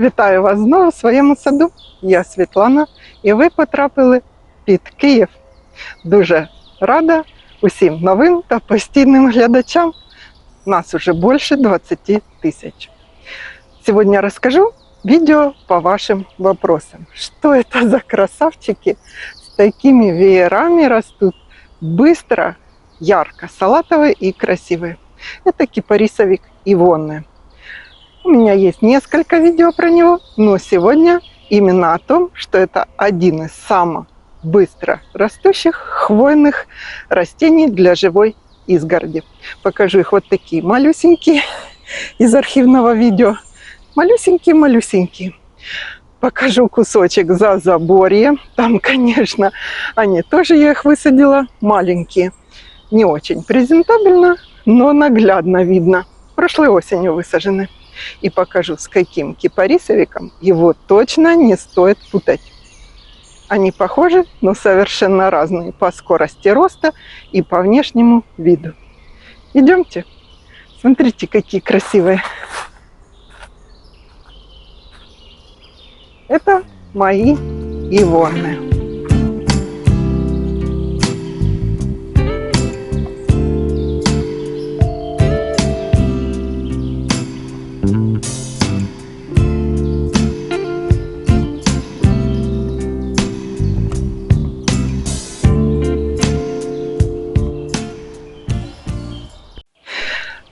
Вітаю вас знову в своєму саду. Я Світлана, і ви потрапили під Київ. Дуже рада усім новим та постійним глядачам. Нас уже больше 20 тысяч. Сегодня расскажу видео по вашим вопросам. Что это за красавчики с такими веерами растут быстро, ярко, салатовые и красивые. Это кипарисовик Ивонне. У меня есть несколько видео про него, но сегодня именно о том, что это один из самых быстро растущих хвойных растений для живой изгороди. Покажу их вот такие малюсенькие из архивного видео. Малюсенькие-малюсенькие. Покажу кусочек за заборье. Там, конечно, они тоже, я их высадила, маленькие. Не очень презентабельно, но наглядно видно. Прошлой осенью высажены. И покажу, с каким кипарисовиком его точно не стоит путать. Они похожи, но совершенно разные по скорости роста и по внешнему виду. Идемте. Смотрите, какие красивые. Это мои Ивонны.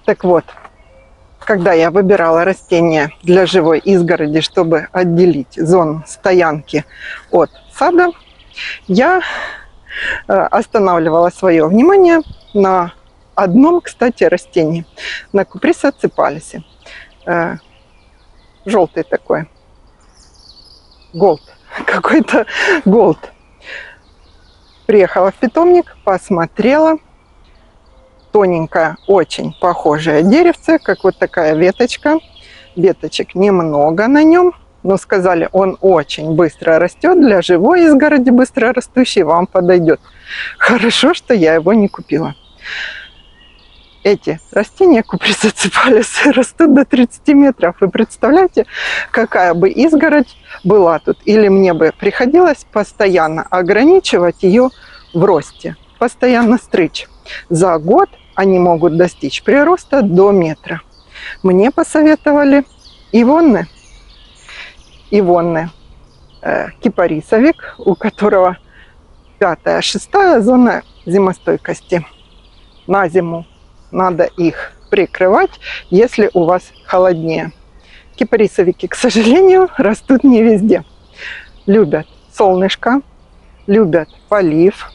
Так вот, когда я выбирала растения для живой изгороди, чтобы отделить зону стоянки от сада, я останавливала свое внимание на одном, кстати, растении, на Куприса ципалисе. Желтый такой, голд, какой-то голд. Приехала в питомник, посмотрела. Тоненькое, очень похожее деревце, как вот такая веточка. Веточек немного на нем, но сказали, он очень быстро растет, для живой изгороди быстро растущий вам подойдет. Хорошо, что я его не купила. Эти растения Куприса ципалис растут до 30 метров. Вы представляете, какая бы изгородь была тут? Или мне бы приходилось постоянно ограничивать ее в росте, постоянно стричь. За год они могут достичь прироста до метра. Мне посоветовали Ивонне. Ивонне кипарисовик, у которого 5-6 зона зимостойкости. На зиму надо их прикрывать, если у вас холоднее. Кипарисовики, к сожалению, растут не везде. Любят солнышко, любят полив.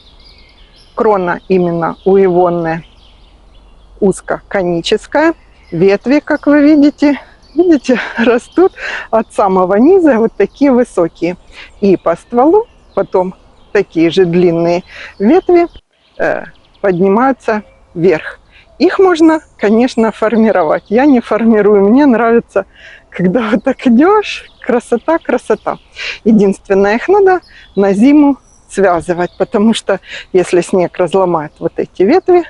Крона именно у Ивонны узкоконическая. Ветви, как вы видите, растут от самого низа, вот такие высокие. И по стволу потом такие же длинные ветви поднимаются вверх. Их можно, конечно, формировать. Я не формирую, мне нравится, когда вот так идешь, красота, красота. Единственное, их надо на зиму связывать, потому что если снег разломает вот эти ветви,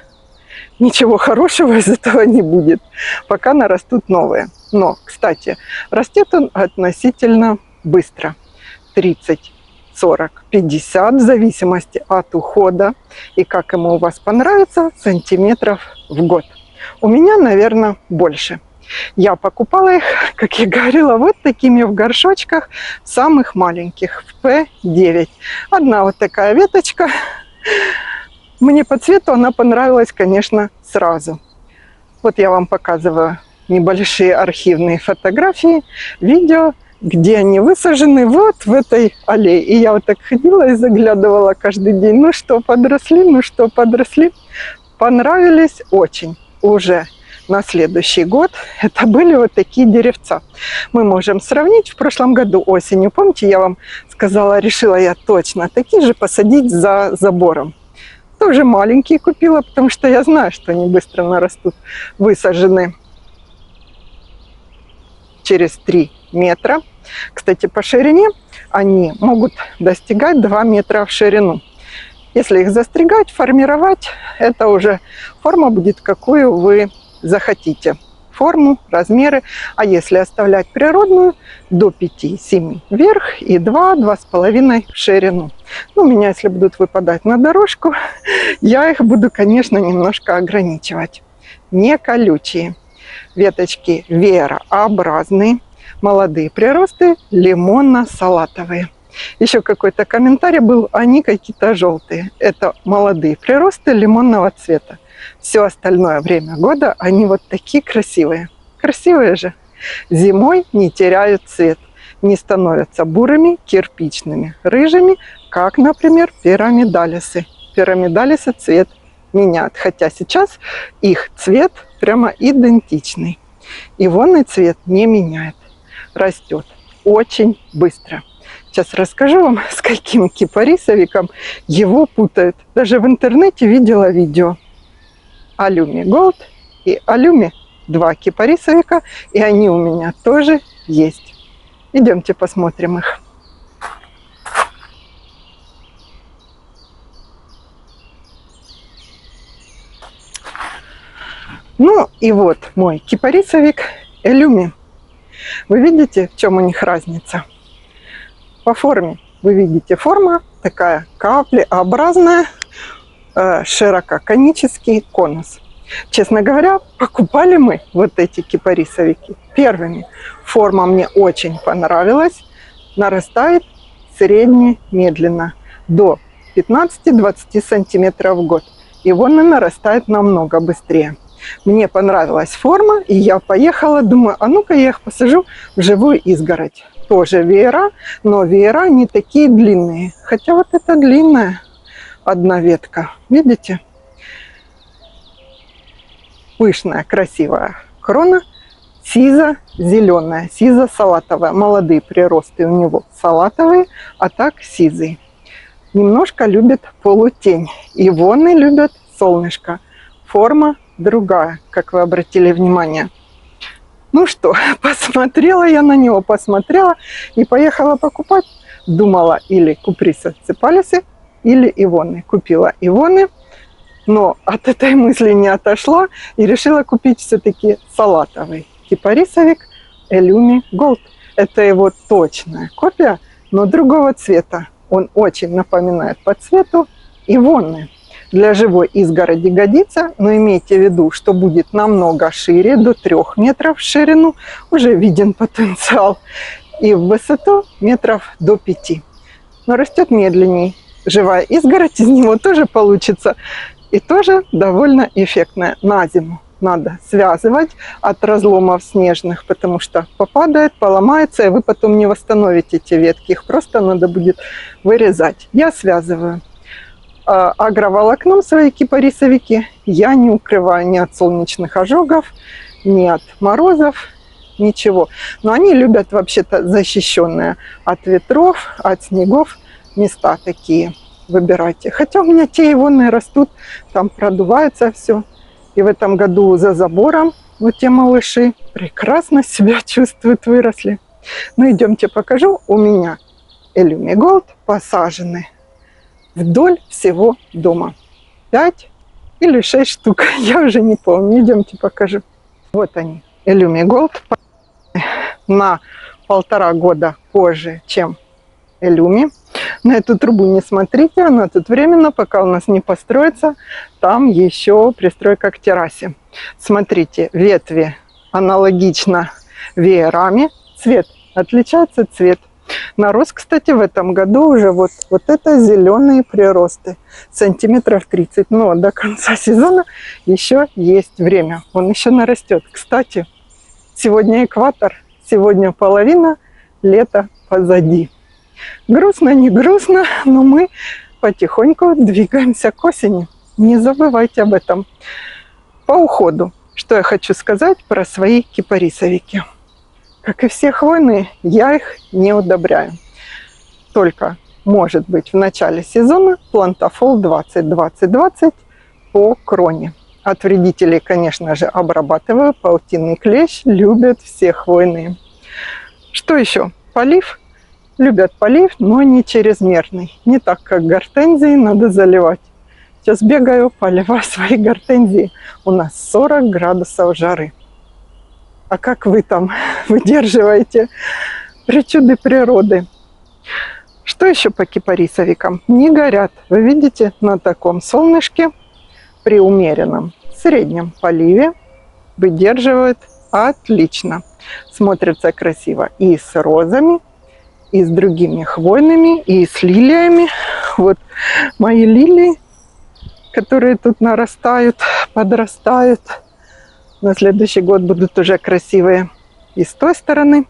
ничего хорошего из этого не будет, пока нарастут новые. Но, кстати, растет он относительно быстро. 30, 40, 50, в зависимости от ухода и как ему у вас понравится, сантиметров в год. У меня, наверное, больше. Я покупала их, как я говорила, вот такими в горшочках, самых маленьких, в P9. Одна вот такая веточка. Мне по цвету она понравилась, конечно, сразу. Вот я вам показываю небольшие архивные фотографии, видео, где они высажены вот в этой аллее. И я вот так ходила и заглядывала каждый день. Ну что, подросли. Понравились очень уже. На следующий год это были вот такие деревца. Мы можем сравнить. В прошлом году осенью, помните, я вам сказала, решила я точно такие же посадить за забором. Тоже маленькие купила, потому что я знаю, что они быстро нарастут. Высажены через 3 метра. Кстати, по ширине они могут достигать 2 метра в ширину. Если их застригать, формировать, это уже форма будет, какую вы захотите. форму, размеры. А если оставлять природную, до 5-7 вверх и 2-2,5 в ширину. Ну, у меня, если будут выпадать на дорожку, я их буду, конечно, немножко ограничивать. Не колючие. Веточки веерообразные, молодые приросты лимонно-салатовые. Еще какой-то комментарий был, они какие-то желтые. Это молодые приросты лимонного цвета. Все остальное время года они вот такие красивые. Красивые же. Зимой не теряют цвет, не становятся бурыми, кирпичными, рыжими, как, например, пирамидалисы. Пирамидалисы цвет меняют, хотя сейчас их цвет прямо идентичный. Ивонный цвет не меняет, растет очень быстро. Сейчас расскажу вам, с каким кипарисовиком его путают. Даже в интернете видела видео. Алюми Голд и Алюми, два кипарисовика, и они у меня тоже есть. Идемте посмотрим их. Ну и вот мой кипарисовик Алюми. Вы видите, в чем у них разница? По форме. Вы видите, форма такая каплеобразная, ширококонический конус. Честно говоря, покупали мы вот эти кипарисовики первыми. Форма мне очень понравилась. Нарастает средне-медленно, до 15-20 сантиметров в год. И вон она нарастает намного быстрее. Мне понравилась форма, и я поехала, думаю, а ну-ка я их посажу в живую изгородь. Тоже веера, но веера не такие длинные. Хотя вот это длинная одна ветка, видите? Пышная, красивая крона, сизо-зеленая, сизо-салатовая. Молодые приросты у него салатовые, а так сизые. Немножко любит полутень. Ивоны любят солнышко. Форма другая, как вы обратили внимание. Ну что, посмотрела я на него, посмотрела и поехала покупать. Думала, или куприса цепалисы, или ивоны. Купила ивоны, но от этой мысли не отошла и решила купить все-таки салатовый кипарисовик Алюми Голд. Это его точная копия, но другого цвета. Он очень напоминает по цвету ивоны. Для живой изгороди годится, но имейте в виду, что будет намного шире, до 3 метров в ширину, уже виден потенциал, и в высоту метров до 5. Но растет медленнее. Живая изгородь из него тоже получится, и тоже довольно эффектная. На зиму надо связывать от разломов снежных, потому что попадает, поломается, и вы потом не восстановите эти ветки. Их просто надо будет вырезать. Я связываю агроволокном свои кипарисовики. Я не укрываю ни от солнечных ожогов, ни от морозов, ничего. Но они любят вообще-то защищенные от ветров, от снегов места такие. Выбирайте. Хотя у меня те ивонные растут, там продувается все. И в этом году за забором вот те малыши прекрасно себя чувствуют, выросли. Ну, идемте покажу. У меня Алюми Голд посажены вдоль всего дома. 5 или 6 штук, я уже не помню. Идемте покажу. Вот они, Алюми Голд. На 1,5 года позже, чем Алюми. На эту трубу не смотрите, она тут временно, пока у нас не построится. Там еще пристройка к террасе. Смотрите, ветви аналогично веерами. Цвет отличается, цвет. Нарос, кстати, в этом году уже вот это зеленые приросты. Сантиметров 30. Но до конца сезона еще есть время. Он еще нарастет. Кстати, сегодня экватор, сегодня половина лета позади. Грустно, не грустно, но мы потихоньку двигаемся к осени. Не забывайте об этом. По уходу, что я хочу сказать про свои кипарисовики. Как и все хвойные, я их не удобряю. Только, может быть, в начале сезона плантафол 20-20-20 по кроне. От вредителей, конечно же, обрабатываю. Паутинный клещ любят все хвойные. Что еще? Полив. Любят полив, но не чрезмерный. Не так, как гортензии, надо заливать. Сейчас бегаю, поливаю свои гортензии. У нас 40 градусов жары. А как вы там выдерживаете причуды природы? Что еще по кипарисовикам? Не горят. Вы видите, на таком солнышке при умеренном среднем поливе выдерживают отлично. Смотрятся красиво и с розами, и с другими хвойными, и с лилиями. Вот мои лилии, которые тут нарастают, подрастают. На следующий год будут уже красивые и с той стороны.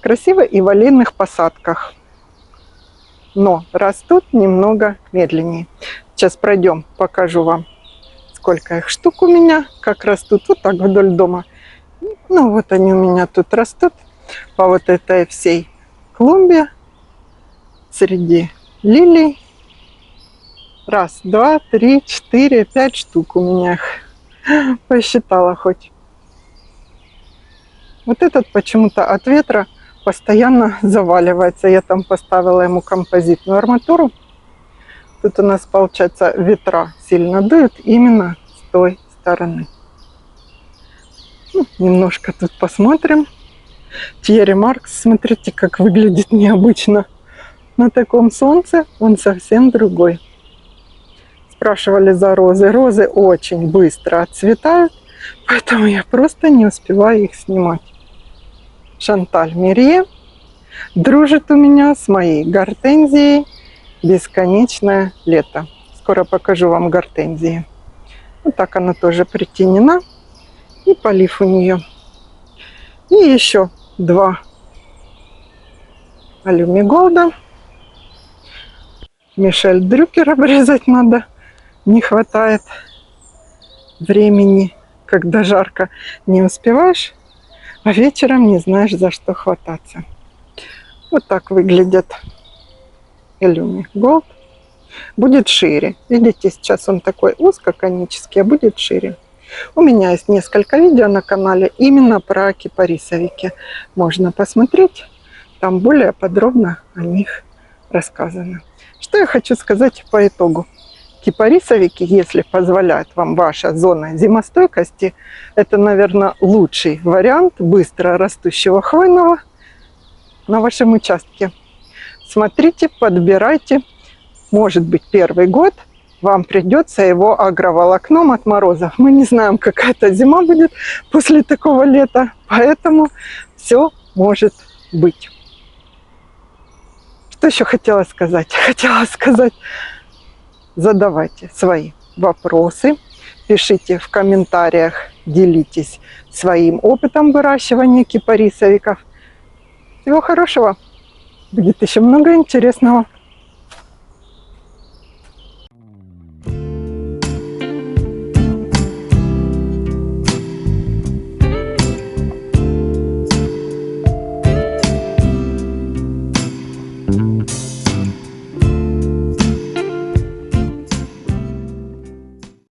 Красиво и в аллейных посадках. Но растут немного медленнее. Сейчас пройдем, покажу вам, сколько их штук у меня, как растут. Вот так вдоль дома. Ну вот они у меня тут растут. По вот этой всей клумбе. Среди лилий. Раз, два, три, четыре, 5 штук у меня их. Посчитала хоть. Вот этот почему-то от ветра постоянно заваливается. Я там поставила ему композитную арматуру. Тут у нас, получается, ветра сильно дуют именно с той стороны. Ну, немножко тут посмотрим. Тьерри Маркс, смотрите, как выглядит необычно. На таком солнце он совсем другой. Спрашивали за розы. Розы очень быстро отцветают, поэтому я просто не успеваю их снимать. Шанталь Мерье дружит у меня с моей гортензией «Бесконечное лето». Скоро покажу вам гортензии. Вот так она тоже притенена. И полив у нее. И еще 2 алюмиголда. Мишель Дрюкер обрезать надо. Не хватает времени, когда жарко, не успеваешь, а вечером не знаешь, за что хвататься. Вот так выглядят Элюми Голд. Будет шире. Видите, сейчас он такой узкоконический, а будет шире. У меня есть несколько видео на канале именно про кипарисовики. Можно посмотреть. Там более подробно о них рассказано. Что я хочу сказать по итогу. Кипарисовики, если позволяет вам ваша зона зимостойкости, это, наверное, лучший вариант быстро растущего хвойного на вашем участке. Смотрите, подбирайте. Может быть, первый год вам придется его агроволокном от морозов. Мы не знаем, какая это зима будет после такого лета, поэтому все может быть. Что еще хотела сказать? Хотела сказать, задавайте свои вопросы, пишите в комментариях, делитесь своим опытом выращивания кипарисовиков. Всего хорошего! Будет еще много интересного.